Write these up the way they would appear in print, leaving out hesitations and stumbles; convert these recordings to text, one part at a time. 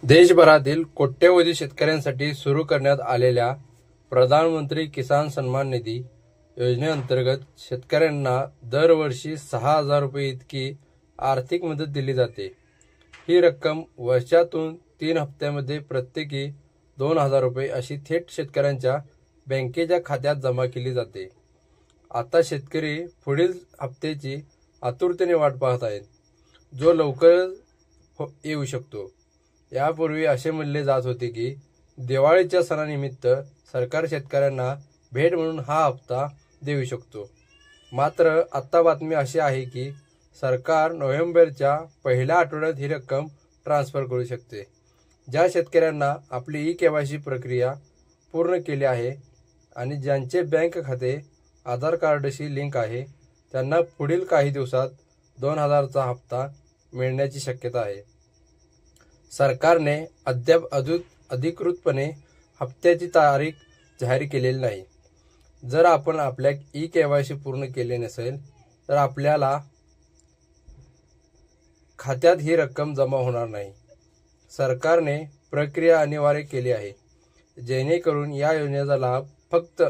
देशभरातील कोट्यवधी शेतकऱ्यांसाठी सुरू करण्यात आलेल्या प्रधानमंत्री किसान सन्मान निधी योजनेअंतर्गत शेतकऱ्यांना दरवर्षी 6,000 रुपये इतकी आर्थिक मदत दिली जाते। ही रक्कम वर्षातून 3 हप्त्यांमध्ये प्रत्येकी 2,000 रुपये अशी थेट शेतकऱ्यांच्या बँकेच्या खात्यात जमा केली जाते। आता शेतकरी पुढील हप्त्याची आतुरतेने वाट पाहत आहेत, जो लवकरच येऊ शकतो। यापूर्वी असे म्हणले जात होते की दिवाळीच्या सणानिमित्त सरकार शेतकऱ्यांना भेट म्हणून हा हप्ता देऊ शकतो। मात्र आता बातमी अशी आहे की सरकार नोव्हेंबरच्या पहिल्या आठवड्यात ही रक्कम ट्रान्सफर करू शकते। ज्या शेतकऱ्यांना आपली ई-केवायसी प्रक्रिया पूर्ण केली आहे आणि ज्यांचे बँक खाते आधार कार्डशी लिंक आहे, त्यांना पुढील काही दिवसात 2,000चा हप्ता मिळण्याची शक्यता आहे। सरकारने अद्याप अधिकृतपणे हप्त्याची तारीख जाहीर केलेली नाही। जर आपण आपल्या ई-केवायसी पूर्ण केले नसेल तर आपल्याला खात्यात ही रक्कम जमा होणार नाही। सरकारने प्रक्रिया अनिवार्य केली आहे, जेणेकरून या योजनेचा लाभ फक्त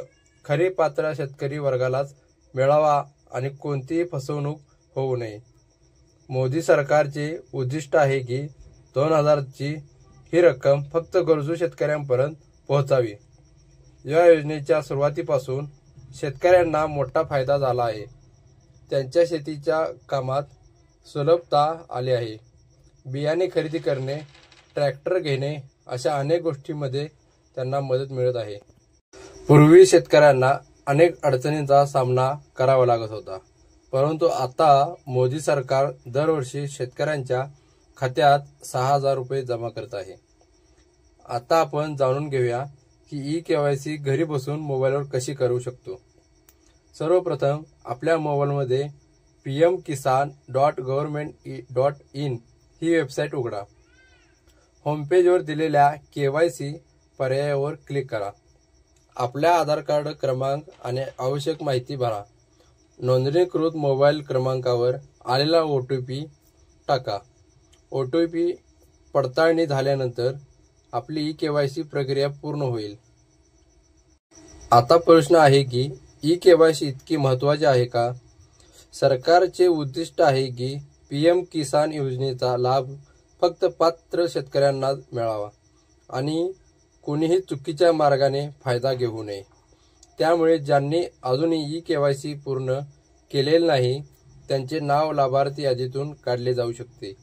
खरे पात्र शेतकरी वर्गालाच मिळावा आणि कोणतीही फसवणूक होऊ नये। मोदी सरकारचे उद्दिष्ट आहे की 2,000ची ही रक्कम फक्त गरजू शेतकऱ्यांपर्यंत पोहोचावी। या योजनेच्या सुरुवातीपासून शेतकऱ्यांना मोठा फायदा झाला आहे। त्यांच्या शेतीच्या कामात सुलभता आली आहे। बियाणे खरेदी करणे, ट्रॅक्टर घेणे अशा अनेक गोष्टींमध्ये त्यांना मदत मिळत आहे। पूर्वी शेतकऱ्यांना अनेक अडचणींचा सामना करावा लागत होता, परंतु आता मोदी सरकार दरवर्षी शेतकऱ्यांच्या खात्यात 6,000 रुपये जमा करत आहे। आता आपण जाणून घेऊया की ई-केवायसी घरी बसून मोबाईलवर कशी करू शकतो। सर्वप्रथम आपल्या मोबाईलमध्ये pmkisan.government.in ही वेबसाईट उघडा। होमपेजवर दिलेल्या केवायसी पर्यायावर क्लिक करा। आपल्या आधार कार्ड क्रमांक आणि आवश्यक माहिती भरा। नोंदणीकृत मोबाईल क्रमांकावर आलेला OTP टाका। OTP पडताळणी झाल्यानंतर आपली ई-केवायसी प्रक्रिया पूर्ण होईल। आता प्रश्न आहे की ई-केवायसी इतकी महत्त्वाची आहे का? सरकारचे उद्दिष्ट आहे की PM किसान योजनेचा लाभ फक्त पात्र शेतकऱ्यांना मिळावा आणि कोणीही चुकीच्या मार्गाने फायदा घेऊ नये। त्यामुळे ज्यांनी अजूनही ई-केवायसी पूर्ण केलेले नाही, त्यांचे नाव लाभार्थी यादीतून काढले जाऊ शकते।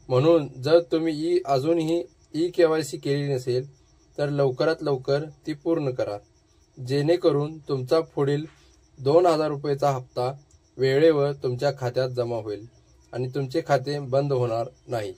म्हणून जर तुम्ही अजूनही ई-केवायसी केली नसेल तर लवकरात लवकर ती पूर्ण करा, जेणेकरून तुमचा पुढील 2,000 रुपयेचा हप्ता वेळेवर तुमच्या खात्यात जमा होईल आणि तुमचे खाते बंद होणार नाही।